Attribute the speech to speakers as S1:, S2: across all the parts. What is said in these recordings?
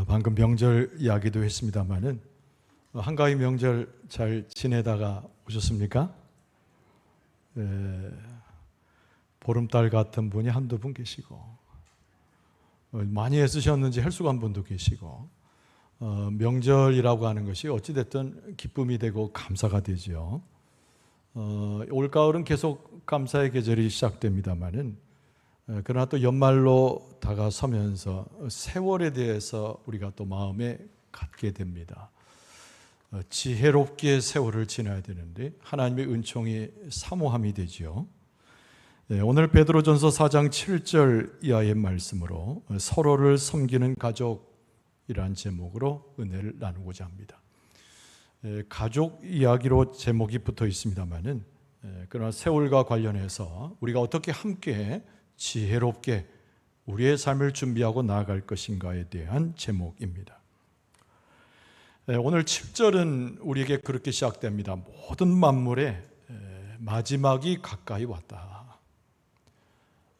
S1: 방금 명절 이야기도 했습니다마는 한가위 명절 잘 지내다가 오셨습니까? 보름달 같은 분이 한두 분 계시고 많이 애쓰셨는지 헬수간 분도 계시고 명절이라고 하는 것이 어찌됐든 기쁨이 되고 감사가 되죠. 올가을은 계속 감사의 계절이 시작됩니다마는 그러나 또 연말로 다가서면서 세월에 대해서 우리가 또 마음에 갖게 됩니다. 지혜롭게 세월을 지나야 되는데 하나님의 은총이 사모함이 되지요. 오늘 베드로전서 4장 7절 이하의 말씀으로 서로를 섬기는 가족이라는 제목으로 은혜를 나누고자 합니다. 가족 이야기로 제목이 붙어 있습니다만은 그러나 세월과 관련해서 우리가 어떻게 함께 지혜롭게 우리의 삶을 준비하고 나아갈 것인가에 대한 제목입니다. 오늘 7절은 우리에게 그렇게 시작됩니다. 모든 만물의 마지막이 가까이 왔다.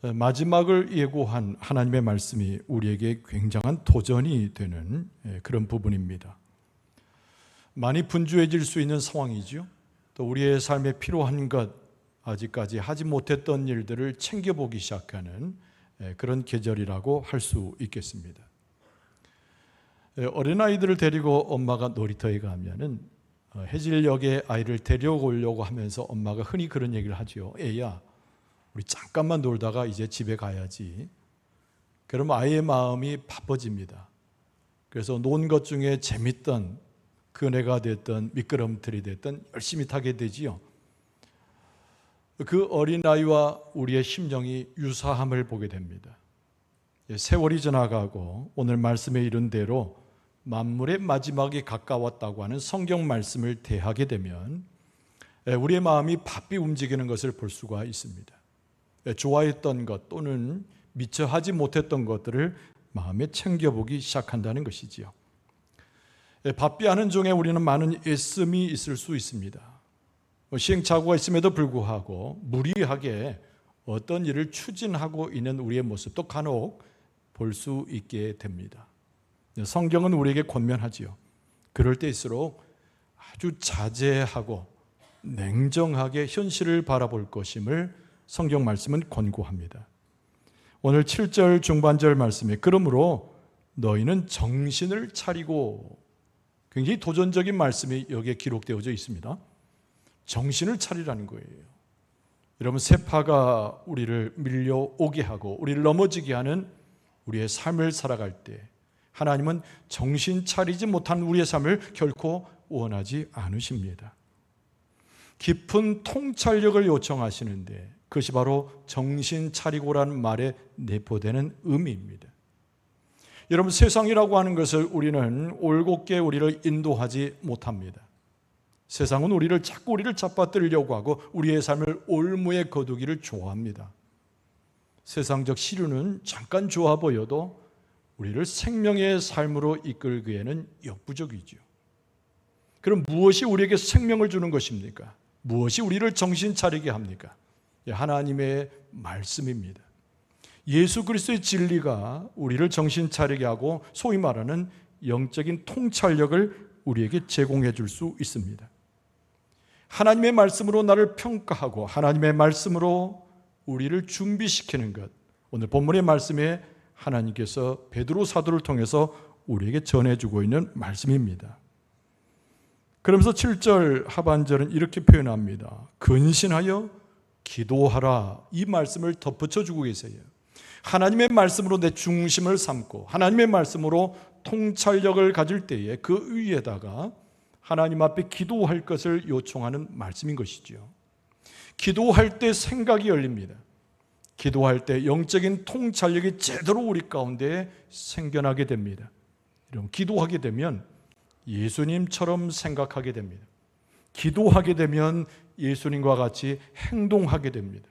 S1: 마지막을 예고한 하나님의 말씀이 우리에게 굉장한 도전이 되는 그런 부분입니다. 많이 분주해질 수 있는 상황이죠. 또 우리의 삶에 필요한 것, 아직까지 하지 못했던 일들을 챙겨보기 시작하는 그런 계절이라고 할 수 있겠습니다. 어린아이들을 데리고 엄마가 놀이터에 가면은 해질녘에 아이를 데려오려고 하면서 엄마가 흔히 그런 얘기를 하죠. 애야, 우리 잠깐만 놀다가 이제 집에 가야지. 그러면 아이의 마음이 바빠집니다. 그래서 논 것 중에 재밌던 그네가 됐던 미끄럼틀이 됐던 열심히 타게 되지요. 그 어린아이와 우리의 심정이 유사함을 보게 됩니다. 세월이 지나가고 오늘 말씀에 이른 대로 만물의 마지막이 가까웠다고 하는 성경 말씀을 대하게 되면 우리의 마음이 바삐 움직이는 것을 볼 수가 있습니다. 좋아했던 것 또는 미처 하지 못했던 것들을 마음에 챙겨보기 시작한다는 것이지요. 바삐하는 중에 우리는 많은 애씀이 있을 수 있습니다. 시행착오가 있음에도 불구하고 무리하게 어떤 일을 추진하고 있는 우리의 모습도 간혹 볼 수 있게 됩니다. 성경은 우리에게 권면하지요. 그럴 때일수록 아주 자제하고 냉정하게 현실을 바라볼 것임을 성경 말씀은 권고합니다. 오늘 7절 중반절 말씀에 그러므로 너희는 정신을 차리고, 굉장히 도전적인 말씀이 여기에 기록되어져 있습니다. 정신을 차리라는 거예요. 여러분, 세파가 우리를 밀려오게 하고 우리를 넘어지게 하는 우리의 삶을 살아갈 때 하나님은 정신 차리지 못한 우리의 삶을 결코 원하지 않으십니다. 깊은 통찰력을 요청하시는데 그것이 바로 정신 차리고라는 말에 내포되는 의미입니다. 여러분, 세상이라고 하는 것을 우리는 올곧게 우리를 인도하지 못합니다. 세상은 자꾸 우리를 잡아뜨리려고 하고 우리의 삶을 올무에 거두기를 좋아합니다. 세상적 시류는 잠깐 좋아 보여도 우리를 생명의 삶으로 이끌기에는 역부족이죠. 그럼 무엇이 우리에게 생명을 주는 것입니까? 무엇이 우리를 정신 차리게 합니까? 하나님의 말씀입니다. 예수 그리스도의 진리가 우리를 정신 차리게 하고 소위 말하는 영적인 통찰력을 우리에게 제공해 줄 수 있습니다. 하나님의 말씀으로 나를 평가하고 하나님의 말씀으로 우리를 준비시키는 것, 오늘 본문의 말씀에 하나님께서 베드로 사도를 통해서 우리에게 전해주고 있는 말씀입니다. 그러면서 7절 하반절은 이렇게 표현합니다. 근신하여 기도하라, 이 말씀을 덧붙여주고 계세요. 하나님의 말씀으로 내 중심을 삼고 하나님의 말씀으로 통찰력을 가질 때에 그 위에다가 하나님 앞에 기도할 것을 요청하는 말씀인 것이죠. 기도할 때 생각이 열립니다. 기도할 때 영적인 통찰력이 제대로 우리 가운데 생겨나게 됩니다. 여러분, 기도하게 되면 예수님처럼 생각하게 됩니다. 기도하게 되면 예수님과 같이 행동하게 됩니다.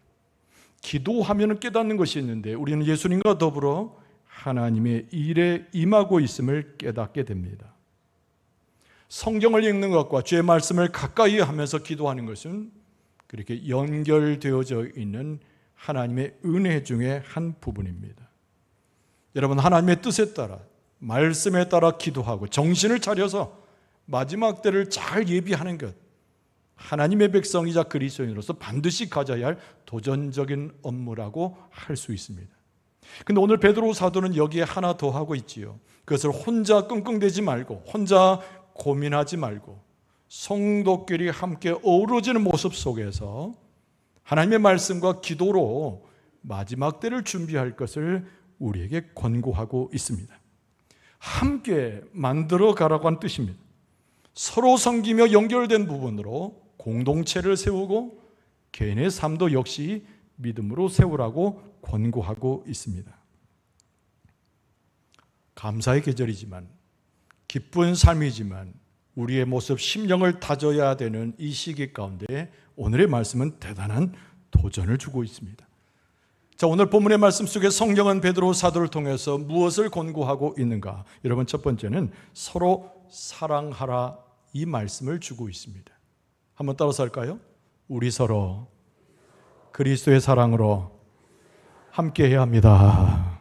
S1: 기도하면 깨닫는 것이 있는데 우리는 예수님과 더불어 하나님의 일에 임하고 있음을 깨닫게 됩니다. 성경을 읽는 것과 주의 말씀을 가까이 하면서 기도하는 것은 그렇게 연결되어져 있는 하나님의 은혜 중에 한 부분입니다. 여러분, 하나님의 뜻에 따라 말씀에 따라 기도하고 정신을 차려서 마지막 때를 잘 예비하는 것, 하나님의 백성이자 그리스도인으로서 반드시 가져야 할 도전적인 업무라고 할 수 있습니다. 근데 오늘 베드로 사도는 여기에 하나 더 하고 있지요. 그것을 혼자 끙끙대지 말고, 혼자 고민하지 말고, 성도끼리 함께 어우러지는 모습 속에서 하나님의 말씀과 기도로 마지막 때를 준비할 것을 우리에게 권고하고 있습니다. 함께 만들어 가라고 한 뜻입니다. 서로 섬기며 연결된 부분으로 공동체를 세우고 개인의 삶도 역시 믿음으로 세우라고 권고하고 있습니다. 감사의 계절이지만, 기쁜 삶이지만 우리의 모습, 심령을 다져야 되는 이 시기 가운데 오늘의 말씀은 대단한 도전을 주고 있습니다. 자, 오늘 본문의 말씀 속에 성경은 베드로 사도를 통해서 무엇을 권고하고 있는가? 여러분, 첫 번째는 서로 사랑하라, 이 말씀을 주고 있습니다. 한번 따라서 할까요? 우리 서로 그리스도의 사랑으로 함께해야 합니다.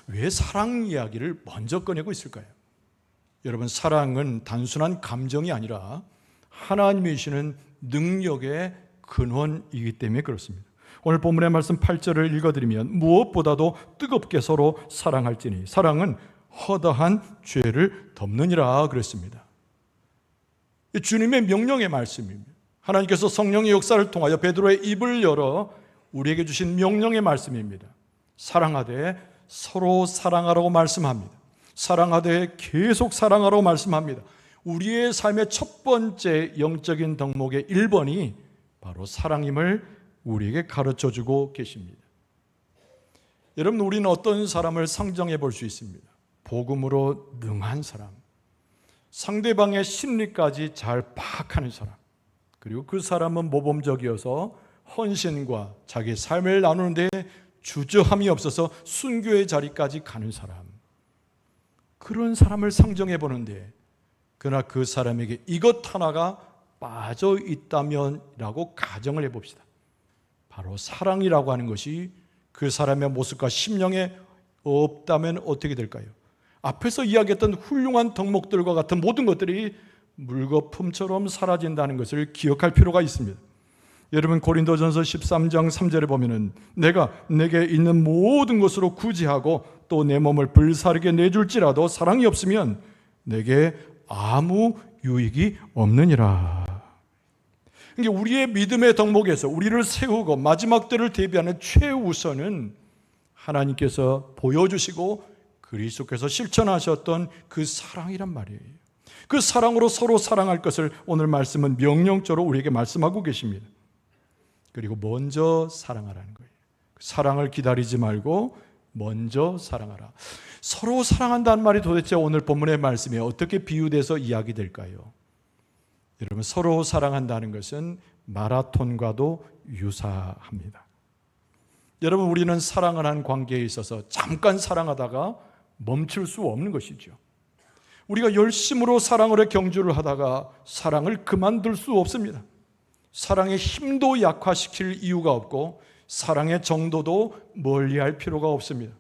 S1: 왜 사랑 이야기를 먼저 꺼내고 있을까요? 여러분, 사랑은 단순한 감정이 아니라 하나님이 주시는 능력의 근원이기 때문에 그렇습니다. 오늘 본문의 말씀 8절을 읽어드리면 무엇보다도 뜨겁게 서로 사랑할지니 사랑은 허다한 죄를 덮느니라 그랬습니다. 주님의 명령의 말씀입니다. 하나님께서 성령의 역사를 통하여 베드로의 입을 열어 우리에게 주신 명령의 말씀입니다. 사랑하되 서로 사랑하라고 말씀합니다. 사랑하되 계속 사랑하라고 말씀합니다. 우리의 삶의 첫 번째 영적인 덕목의 1번이 바로 사랑임을 우리에게 가르쳐주고 계십니다. 여러분, 우리는 어떤 사람을 상정해 볼 수 있습니다. 복음으로 능한 사람, 상대방의 심리까지 잘 파악하는 사람, 그리고 그 사람은 모범적이어서 헌신과 자기 삶을 나누는 데 주저함이 없어서 순교의 자리까지 가는 사람, 그런 사람을 상정해 보는데, 그러나 그 사람에게 이것 하나가 빠져 있다면 라고 가정을 해봅시다. 바로 사랑이라고 하는 것이 그 사람의 모습과 심령에 없다면 어떻게 될까요? 앞에서 이야기했던 훌륭한 덕목들과 같은 모든 것들이 물거품처럼 사라진다는 것을 기억할 필요가 있습니다. 여러분, 고린도전서 13장 3절에 보면은 내가 내게 있는 모든 것으로 구제하고 또 내 몸을 불사르게 내줄지라도 사랑이 없으면 내게 아무 유익이 없느니라. 그러니까 우리의 믿음의 덕목에서 우리를 세우고 마지막 때를 대비하는 최우선은 하나님께서 보여주시고 그리스도께서 실천하셨던 그 사랑이란 말이에요. 그 사랑으로 서로 사랑할 것을 오늘 말씀은 명령적으로 우리에게 말씀하고 계십니다. 그리고 먼저 사랑하라는 거예요. 사랑을 기다리지 말고 먼저 사랑하라. 서로 사랑한다는 말이 도대체 오늘 본문의 말씀에 어떻게 비유돼서 이야기될까요? 여러분, 서로 사랑한다는 것은 마라톤과도 유사합니다. 여러분, 우리는 사랑을 한 관계에 있어서 잠깐 사랑하다가 멈출 수 없는 것이죠. 우리가 열심으로 사랑을 해 경주를 하다가 사랑을 그만둘 수 없습니다. 사랑의 힘도 약화시킬 이유가 없고 사랑의 정도도 멀리할 필요가 없습니다.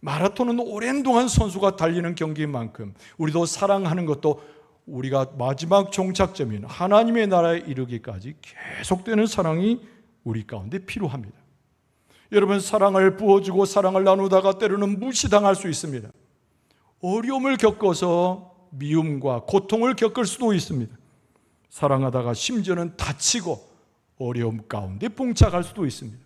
S1: 마라톤은 오랜 동안 선수가 달리는 경기인 만큼 우리도 사랑하는 것도 우리가 마지막 종착점인 하나님의 나라에 이르기까지 계속되는 사랑이 우리 가운데 필요합니다. 여러분, 사랑을 부어주고 사랑을 나누다가 때로는 무시당할 수 있습니다. 어려움을 겪어서 미움과 고통을 겪을 수도 있습니다. 사랑하다가 심지어는 다치고 어려움 가운데 봉착할 수도 있습니다.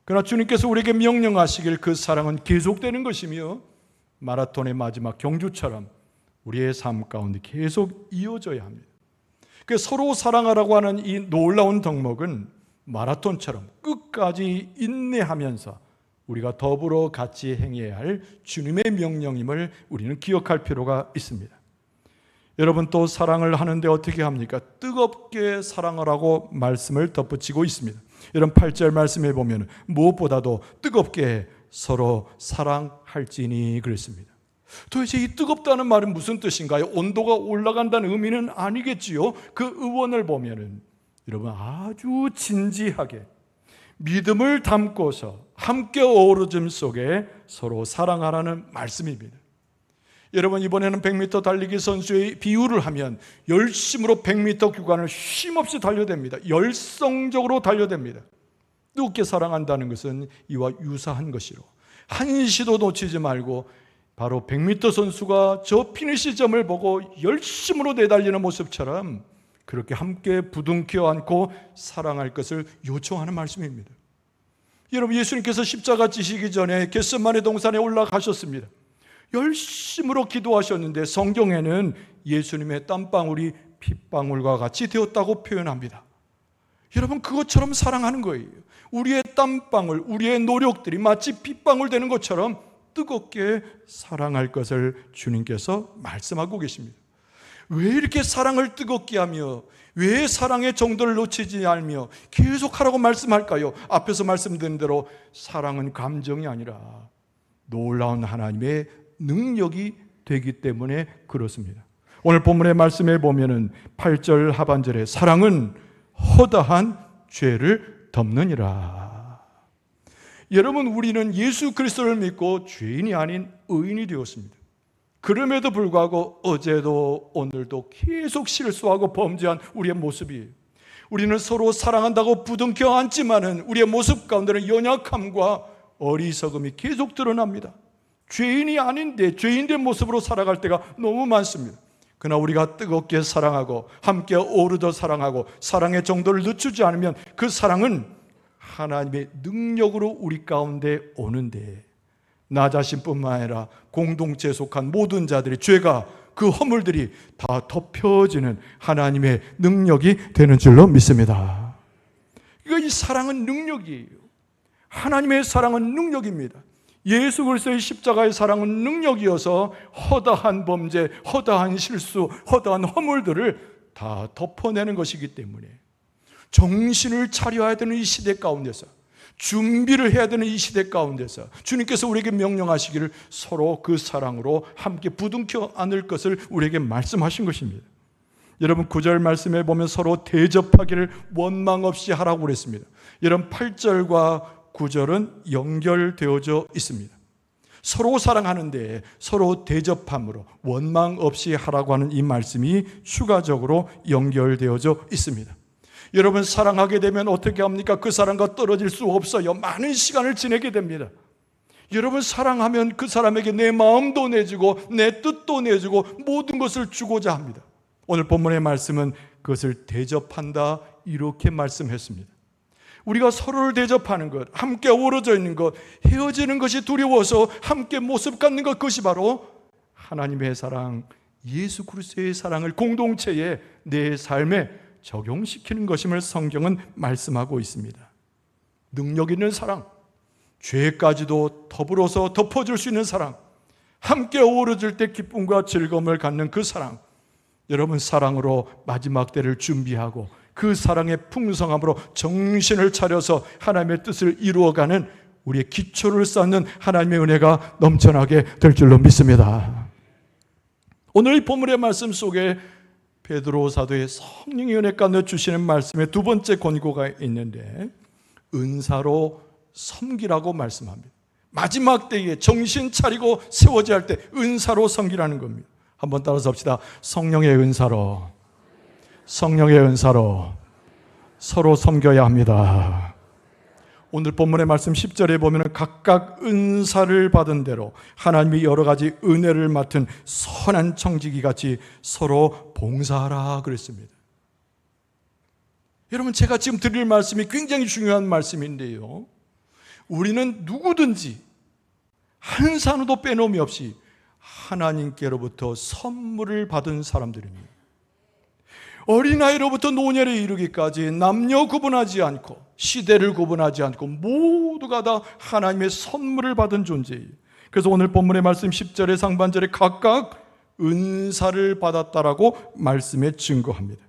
S1: 그러나 주님께서 우리에게 명령하시길 그 사랑은 계속되는 것이며 마라톤의 마지막 경주처럼 우리의 삶 가운데 계속 이어져야 합니다. 서로 사랑하라고 하는 이 놀라운 덕목은 마라톤처럼 끝까지 인내하면서 우리가 더불어 같이 행해야 할 주님의 명령임을 우리는 기억할 필요가 있습니다. 여러분, 또 사랑을 하는데 어떻게 합니까? 뜨겁게 사랑하라고 말씀을 덧붙이고 있습니다. 여러분, 8절 말씀해 보면 무엇보다도 뜨겁게 서로 사랑할지니 그랬습니다. 도대체 이 뜨겁다는 말은 무슨 뜻인가요? 온도가 올라간다는 의미는 아니겠지요. 그 의원을 보면은 여러분, 아주 진지하게 믿음을 담고서 함께 어우러짐 속에 서로 사랑하라는 말씀입니다. 여러분, 이번에는 100m 달리기 선수의 비유를 하면 열심으로 100m 구간을 쉼없이 달려댑니다. 열성적으로 달려댑니다. 뜨겁게 사랑한다는 것은 이와 유사한 것이로 한시도 놓치지 말고 바로 100m 선수가 저 피니시점을 보고 열심으로 내달리는 모습처럼 그렇게 함께 부둥켜 안고 사랑할 것을 요청하는 말씀입니다. 여러분, 예수님께서 십자가 지시기 전에 겟세마네 동산에 올라가셨습니다. 열심으로 기도하셨는데 성경에는 예수님의 땀방울이 핏방울과 같이 되었다고 표현합니다. 여러분, 그것처럼 사랑하는 거예요. 우리의 땀방울, 우리의 노력들이 마치 핏방울 되는 것처럼 뜨겁게 사랑할 것을 주님께서 말씀하고 계십니다. 왜 이렇게 사랑을 뜨겁게 하며 왜 사랑의 정도를 놓치지 않으며 계속 하라고 말씀할까요? 앞에서 말씀드린 대로 사랑은 감정이 아니라 놀라운 하나님의 능력이 되기 때문에 그렇습니다. 오늘 본문의 말씀에 보면은 8절 하반절에 사랑은 허다한 죄를 덮느니라. 여러분, 우리는 예수 그리스도를 믿고 죄인이 아닌 의인이 되었습니다. 그럼에도 불구하고 어제도 오늘도 계속 실수하고 범죄한 우리의 모습이에요. 우리는 서로 사랑한다고 부둥켜 안지만은 우리의 모습 가운데는 연약함과 어리석음이 계속 드러납니다. 죄인이 아닌데 죄인된 모습으로 살아갈 때가 너무 많습니다. 그러나 우리가 뜨겁게 사랑하고 함께 어우러져 사랑하고 사랑의 정도를 늦추지 않으면 그 사랑은 하나님의 능력으로 우리 가운데 오는데 나 자신뿐만 아니라 공동체에 속한 모든 자들의 죄가 그 허물들이 다 덮여지는 하나님의 능력이 되는 줄로 믿습니다. 이 사랑은 능력이에요. 하나님의 사랑은 능력입니다. 예수 그리스도의 십자가의 사랑은 능력이어서 허다한 범죄, 허다한 실수, 허다한 허물들을 다 덮어내는 것이기 때문에 정신을 차려야 되는 이 시대 가운데서, 준비를 해야 되는 이 시대 가운데서 주님께서 우리에게 명령하시기를 서로 그 사랑으로 함께 부둥켜 안을 것을 우리에게 말씀하신 것입니다. 여러분, 9절 말씀에 보면 서로 대접하기를 원망 없이 하라고 그랬습니다. 여러분, 8절과 9절은 연결되어져 있습니다. 서로 사랑하는데 서로 대접함으로 원망 없이 하라고 하는 이 말씀이 추가적으로 연결되어져 있습니다. 여러분, 사랑하게 되면 어떻게 합니까? 그 사람과 떨어질 수 없어요. 많은 시간을 지내게 됩니다. 여러분, 사랑하면 그 사람에게 내 마음도 내주고 내 뜻도 내주고 모든 것을 주고자 합니다. 오늘 본문의 말씀은 그것을 대접한다 이렇게 말씀했습니다. 우리가 서로를 대접하는 것, 함께 어우러져 있는 것, 헤어지는 것이 두려워서 함께 모습 갖는 것, 그것이 바로 하나님의 사랑, 예수 그리스도의 사랑을 공동체에 내 삶에 적용시키는 것임을 성경은 말씀하고 있습니다. 능력 있는 사랑, 죄까지도 더불어서 덮어줄 수 있는 사랑, 함께 어우러질 때 기쁨과 즐거움을 갖는 그 사랑, 여러분, 사랑으로 마지막 때를 준비하고 그 사랑의 풍성함으로 정신을 차려서 하나님의 뜻을 이루어가는 우리의 기초를 쌓는 하나님의 은혜가 넘쳐나게 될 줄로 믿습니다. 오늘 이 본문의 말씀 속에 베드로 사도의 성령의 은혜 가운데 주시는 말씀의 두 번째 권고가 있는데 은사로 섬기라고 말씀합니다. 마지막 때에 정신 차리고 세워져야 할 때 은사로 섬기라는 겁니다. 한번 따라서 합시다. 성령의 은사로, 성령의 은사로 서로 섬겨야 합니다. 오늘 본문의 말씀 10절에 보면 각각 은사를 받은 대로 하나님이 여러 가지 은혜를 맡은 선한 청지기 같이 서로 봉사하라 그랬습니다. 여러분, 제가 지금 드릴 말씀이 굉장히 중요한 말씀인데요, 우리는 누구든지 한 산우도 빼놓음이 없이 하나님께로부터 선물을 받은 사람들입니다. 어린아이로부터 노년에 이르기까지 남녀 구분하지 않고 시대를 구분하지 않고 모두가 다 하나님의 선물을 받은 존재예요. 그래서 오늘 본문의 말씀 10절의 상반절에 각각 은사를 받았다라고 말씀에 증거합니다.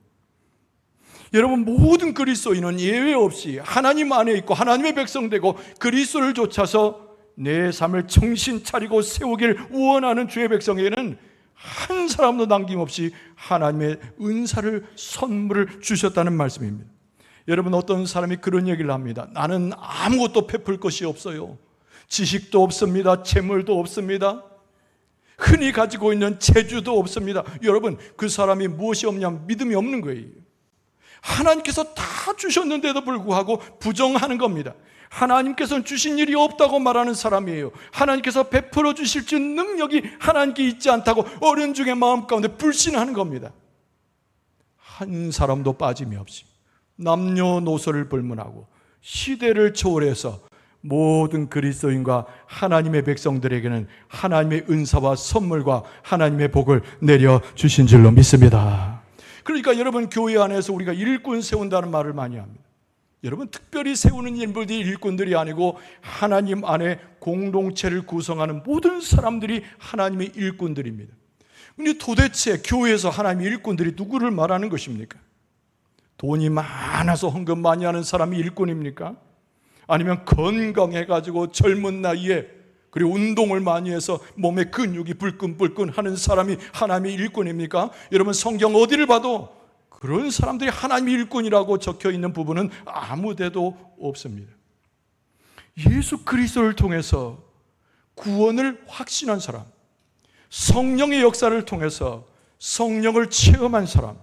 S1: 여러분, 모든 그리스도인은 예외 없이 하나님 안에 있고 하나님의 백성 되고 그리스도를 좇아서 내 삶을 정신 차리고 세우길 원하는 주의 백성에게는 한 사람도 남김없이 하나님의 은사를, 선물을 주셨다는 말씀입니다. 여러분, 어떤 사람이 그런 얘기를 합니다. 나는 아무것도 베풀 것이 없어요. 지식도 없습니다. 재물도 없습니다. 흔히 가지고 있는 재주도 없습니다. 여러분, 그 사람이 무엇이 없냐면 믿음이 없는 거예요. 하나님께서 다 주셨는데도 불구하고 부정하는 겁니다. 하나님께서는 주신 일이 없다고 말하는 사람이에요. 하나님께서 베풀어 주실 줄 능력이 하나님께 있지 않다고 어른중의 마음 가운데 불신하는 겁니다. 한 사람도 빠짐이 없이 남녀노소를 불문하고 시대를 초월해서 모든 그리스도인과 하나님의 백성들에게는 하나님의 은사와 선물과 하나님의 복을 내려주신 줄로 믿습니다. 그러니까 여러분, 교회 안에서 우리가 일꾼 세운다는 말을 많이 합니다. 여러분, 특별히 세우는 인물들이 일꾼들이 아니고 하나님 안에 공동체를 구성하는 모든 사람들이 하나님의 일꾼들입니다. 근데 도대체 교회에서 하나님의 일꾼들이 누구를 말하는 것입니까? 돈이 많아서 헌금 많이 하는 사람이 일꾼입니까? 아니면 건강해가지고 젊은 나이에 그리고 운동을 많이 해서 몸에 근육이 불끈불끈 하는 사람이 하나님의 일꾼입니까? 여러분, 성경 어디를 봐도 그런 사람들이 하나님의 일꾼이라고 적혀 있는 부분은 아무 데도 없습니다. 예수 그리스도를 통해서 구원을 확신한 사람, 성령의 역사를 통해서 성령을 체험한 사람,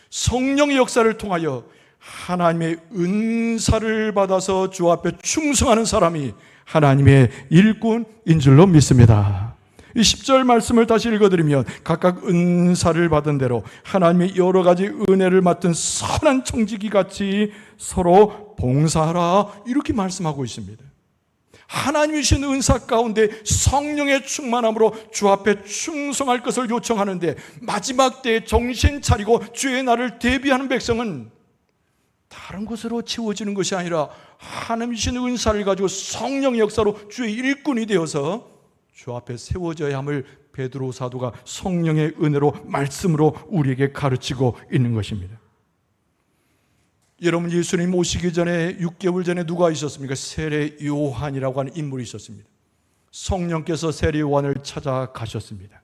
S1: 성령의 역사를 통하여 하나님의 은사를 받아서 주 앞에 충성하는 사람이 하나님의 일꾼인 줄로 믿습니다. 이 10절 말씀을 다시 읽어드리면 각각 은사를 받은 대로 하나님의 여러 가지 은혜를 맡은 선한 청지기 같이 서로 봉사하라, 이렇게 말씀하고 있습니다. 하나님이 주신 은사 가운데 성령의 충만함으로 주 앞에 충성할 것을 요청하는데, 마지막 때에 정신 차리고 주의 날을 대비하는 백성은 다른 것으로 채워지는 것이 아니라 하나님이 주신 은사를 가지고 성령의 역사로 주의 일꾼이 되어서 주 앞에 세워져야 함을 베드로 사도가 성령의 은혜로 말씀으로 우리에게 가르치고 있는 것입니다. 여러분, 예수님 오시기 전에 6개월 전에 누가 있었습니까? 세례 요한이라고 하는 인물이 있었습니다. 성령께서 세례 요한을 찾아가셨습니다.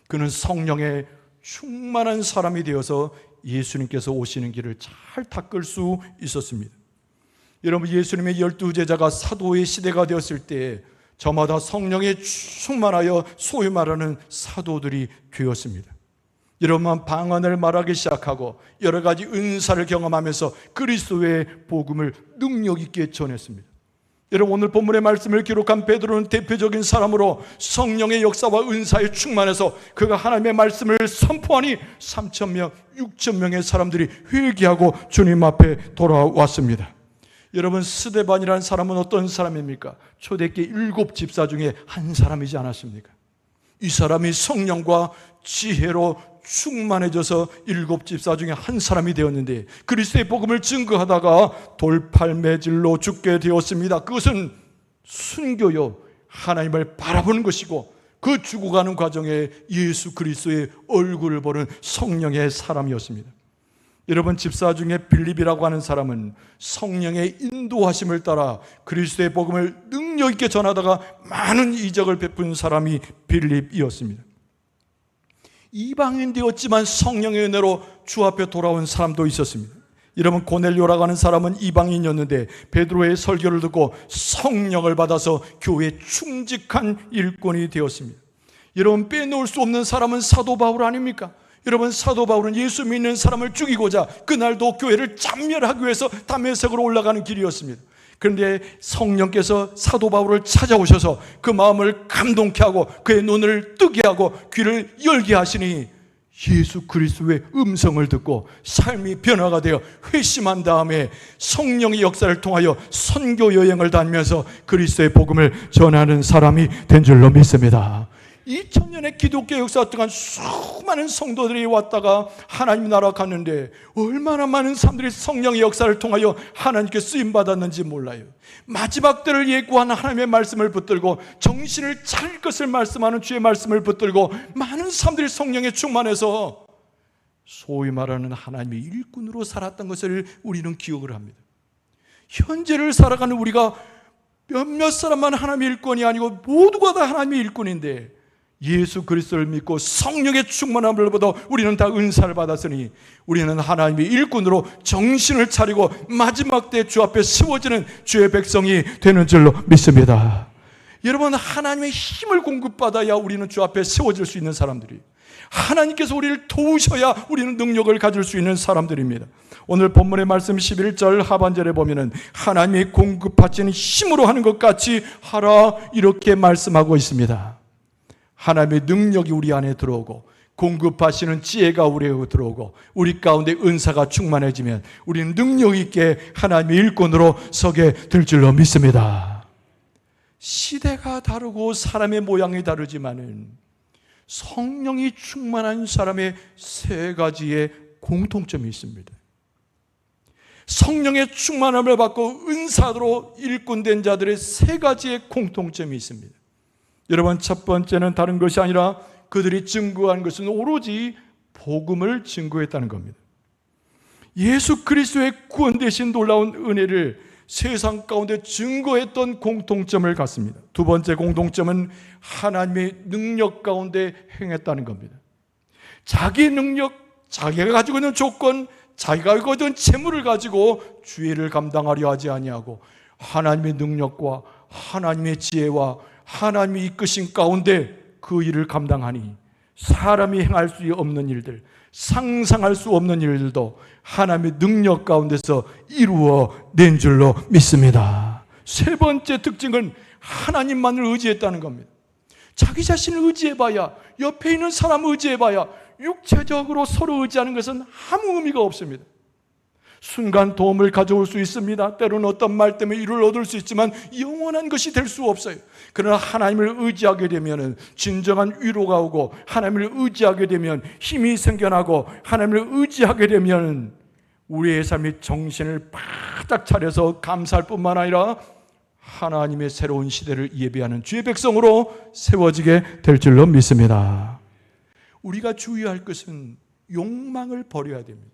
S1: 그는 성령의 충만한 사람이 되어서 예수님께서 오시는 길을 잘 닦을 수 있었습니다. 여러분, 예수님의 12제자가 사도의 시대가 되었을 때 저마다 성령에 충만하여 소위 말하는 사도들이 되었습니다. 여러분, 방언을 말하기 시작하고 여러 가지 은사를 경험하면서 그리스도의 복음을 능력 있게 전했습니다. 여러분, 오늘 본문의 말씀을 기록한 베드로는 대표적인 사람으로 성령의 역사와 은사에 충만해서 그가 하나님의 말씀을 선포하니 3,000명, 6,000명의 사람들이 회개하고 주님 앞에 돌아왔습니다. 여러분, 스데반이라는 사람은 어떤 사람입니까? 초대교회 7 집사 중에 한 사람이지 않았습니까? 이 사람이 성령과 지혜로 충만해져서 7 집사 중에 한 사람이 되었는데 그리스도의 복음을 증거하다가 돌팔매질로 죽게 되었습니다. 그것은 순교요, 하나님을 바라보는 것이고 그 죽어가는 과정에 예수 그리스도의 얼굴을 보는 성령의 사람이었습니다. 여러분, 집사 중에 빌립이라고 하는 사람은 성령의 인도하심을 따라 그리스도의 복음을 능력 있게 전하다가 많은 이적을 베푼 사람이 빌립이었습니다. 이방인 되었지만 성령의 은혜로 주 앞에 돌아온 사람도 있었습니다. 여러분, 고넬료라고 하는 사람은 이방인이었는데 베드로의 설교를 듣고 성령을 받아서 교회에 충직한 일꾼이 되었습니다. 여러분, 빼놓을 수 없는 사람은 사도 바울 아닙니까? 여러분, 사도 바울은 예수 믿는 사람을 죽이고자 그날도 교회를 참멸하기 위해서 다메섹으로 올라가는 길이었습니다. 그런데 성령께서 사도 바울을 찾아오셔서 그 마음을 감동케 하고 그의 눈을 뜨게 하고 귀를 열게 하시니 예수 그리스도의 음성을 듣고 삶이 변화가 되어 회심한 다음에 성령의 역사를 통하여 선교 여행을 다니면서 그리스도의 복음을 전하는 사람이 된 줄로 믿습니다. 2000년의 기독교 역사 동안 수많은 성도들이 왔다가 하나님 나라 갔는데 얼마나 많은 사람들이 성령의 역사를 통하여 하나님께 쓰임받았는지 몰라요. 마지막 때를 예고한 하나님의 말씀을 붙들고 정신을 차릴 것을 말씀하는 주의 말씀을 붙들고 많은 사람들이 성령에 충만해서 소위 말하는 하나님의 일꾼으로 살았던 것을 우리는 기억을 합니다. 현재를 살아가는 우리가 몇몇 사람만 하나님의 일꾼이 아니고 모두가 다 하나님의 일꾼인데 예수 그리스도를 믿고 성령의 충만함을 받아 우리는 다 은사를 받았으니 우리는 하나님의 일꾼으로 정신을 차리고 마지막 때 주 앞에 세워지는 주의 백성이 되는 줄로 믿습니다. 여러분, 하나님의 힘을 공급받아야 우리는 주 앞에 세워질 수 있는 사람들이에요. 하나님께서 우리를 도우셔야 우리는 능력을 가질 수 있는 사람들입니다. 오늘 본문의 말씀 11절 하반절에 보면은 하나님이 공급하시는 힘으로 하는 것 같이 하라, 이렇게 말씀하고 있습니다. 하나님의 능력이 우리 안에 들어오고 공급하시는 지혜가 우리에 들어오고 우리 가운데 은사가 충만해지면 우리는 능력 있게 하나님의 일꾼으로 서게 될 줄로 믿습니다. 시대가 다르고 사람의 모양이 다르지만은 성령이 충만한 사람의 세 가지의 공통점이 있습니다. 성령의 충만함을 받고 은사로 일꾼된 자들의 세 가지의 공통점이 있습니다. 여러분, 첫 번째는 다른 것이 아니라 그들이 증거한 것은 오로지 복음을 증거했다는 겁니다. 예수 그리스도의 구원되신 놀라운 은혜를 세상 가운데 증거했던 공통점을 갖습니다. 두 번째 공통점은 하나님의 능력 가운데 행했다는 겁니다. 자기 능력, 자기가 가지고 있는 조건, 자기가 가지고 있는 재물을 가지고 주의를 감당하려 하지 아니하고 하나님의 능력과 하나님의 지혜와 하나님이 이끄신 가운데 그 일을 감당하니 사람이 행할 수 없는 일들, 상상할 수 없는 일들도 하나님의 능력 가운데서 이루어낸 줄로 믿습니다. 세 번째 특징은 하나님만을 의지했다는 겁니다. 자기 자신을 의지해봐야, 옆에 있는 사람 의지해봐야 육체적으로 서로 의지하는 것은 아무 의미가 없습니다. 순간 도움을 가져올 수 있습니다. 때로는 어떤 말 때문에 이를 얻을 수 있지만 영원한 것이 될 수 없어요. 그러나 하나님을 의지하게 되면 진정한 위로가 오고, 하나님을 의지하게 되면 힘이 생겨나고, 하나님을 의지하게 되면 우리의 삶이 정신을 바짝 차려서 감사할 뿐만 아니라 하나님의 새로운 시대를 예비하는 주의 백성으로 세워지게 될 줄로 믿습니다. 우리가 주의할 것은 욕망을 버려야 됩니다.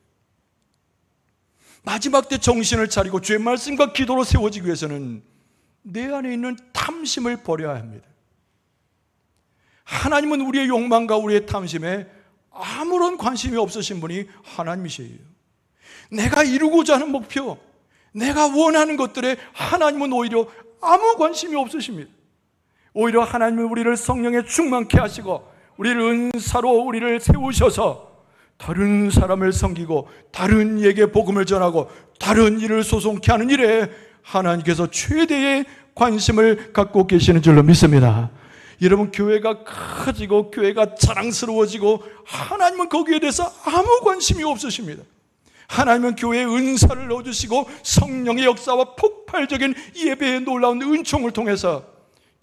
S1: 마지막 때 정신을 차리고 주의 말씀과 기도로 세워지기 위해서는 내 안에 있는 탐심을 버려야 합니다. 하나님은 우리의 욕망과 우리의 탐심에 아무런 관심이 없으신 분이 하나님이시에요. 내가 이루고자 하는 목표, 내가 원하는 것들에 하나님은 오히려 아무 관심이 없으십니다. 오히려 하나님은 우리를 성령에 충만케 하시고 우리를 은사로 우리를 세우셔서 다른 사람을 섬기고 다른 이에게 복음을 전하고 다른 일을 소송케 하는 일에 하나님께서 최대의 관심을 갖고 계시는 줄로 믿습니다. 여러분, 교회가 커지고 교회가 자랑스러워지고 하나님은 거기에 대해서 아무 관심이 없으십니다. 하나님은 교회에 은사를 넣어주시고 성령의 역사와 폭발적인 예배의 놀라운 은총을 통해서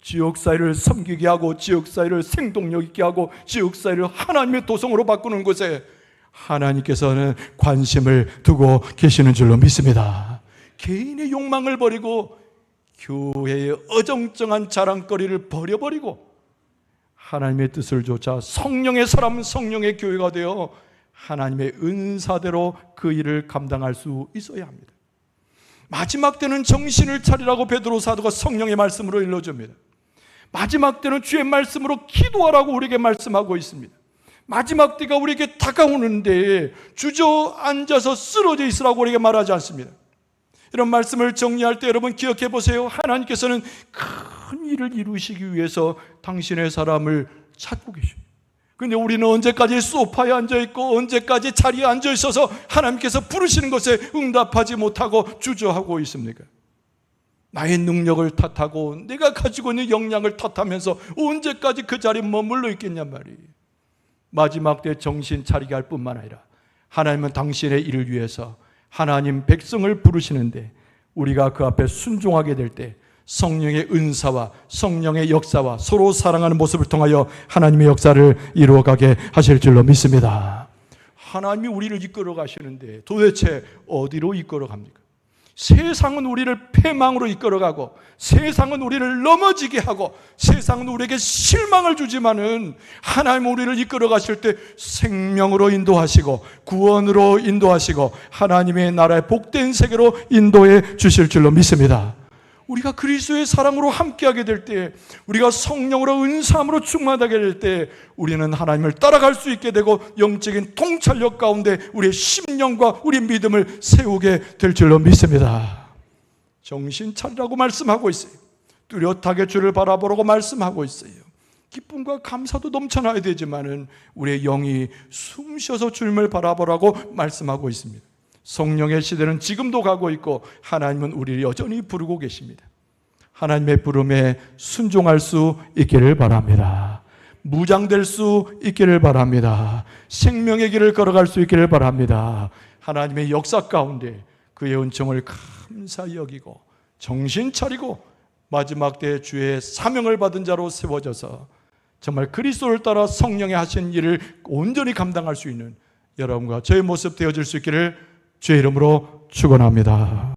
S1: 지역사회를 섬기게 하고 지역사회를 생동력 있게 하고 지역사회를 하나님의 도성으로 바꾸는 곳에 하나님께서는 관심을 두고 계시는 줄로 믿습니다. 개인의 욕망을 버리고 교회의 어정쩡한 자랑거리를 버려버리고 하나님의 뜻을 좇아 성령의 사람, 성령의 교회가 되어 하나님의 은사대로 그 일을 감당할 수 있어야 합니다. 마지막 때는 정신을 차리라고 베드로 사도가 성령의 말씀으로 일러줍니다. 마지막 때는 주의 말씀으로 기도하라고 우리에게 말씀하고 있습니다. 마지막 때가 우리에게 다가오는데 주저앉아서 쓰러져 있으라고 우리에게 말하지 않습니다. 이런 말씀을 정리할 때 여러분 기억해 보세요. 하나님께서는 큰 일을 이루시기 위해서 당신의 사람을 찾고 계십니다. 그런데 우리는 언제까지 소파에 앉아있고 언제까지 자리에 앉아있어서 하나님께서 부르시는 것에 응답하지 못하고 주저하고 있습니까? 나의 능력을 탓하고 내가 가지고 있는 역량을 탓하면서 언제까지 그 자리에 머물러 있겠냔 말이에요. 마지막 때 정신 차리게 할 뿐만 아니라 하나님은 당신의 일을 위해서 하나님 백성을 부르시는데 우리가 그 앞에 순종하게 될 때 성령의 은사와 성령의 역사와 서로 사랑하는 모습을 통하여 하나님의 역사를 이루어가게 하실 줄로 믿습니다. 하나님이 우리를 이끌어 가시는데 도대체 어디로 이끌어 갑니까? 세상은 우리를 패망으로 이끌어가고 세상은 우리를 넘어지게 하고 세상은 우리에게 실망을 주지만은 하나님은 우리를 이끌어 가실 때 생명으로 인도하시고 구원으로 인도하시고 하나님의 나라의 복된 세계로 인도해 주실 줄로 믿습니다. 우리가 그리스도의 사랑으로 함께하게 될 때, 우리가 성령으로 은사함으로 충만하게 될 때 우리는 하나님을 따라갈 수 있게 되고 영적인 통찰력 가운데 우리의 심령과 우리의 믿음을 세우게 될 줄로 믿습니다. 정신 차리라고 말씀하고 있어요. 뚜렷하게 주를 바라보라고 말씀하고 있어요. 기쁨과 감사도 넘쳐나야 되지만은 우리의 영이 숨쉬어서 주님을 바라보라고 말씀하고 있습니다. 성령의 시대는 지금도 가고 있고 하나님은 우리를 여전히 부르고 계십니다. 하나님의 부름에 순종할 수 있기를 바랍니다. 무장될 수 있기를 바랍니다. 생명의 길을 걸어갈 수 있기를 바랍니다. 하나님의 역사 가운데 그의 은총을 감사히 여기고 정신 차리고 마지막 때에 주의 사명을 받은 자로 세워져서 정말 그리스도를 따라 성령의 하신 일을 온전히 감당할 수 있는 여러분과 저의 모습 되어질 수 있기를 주의 이름으로 축원합니다.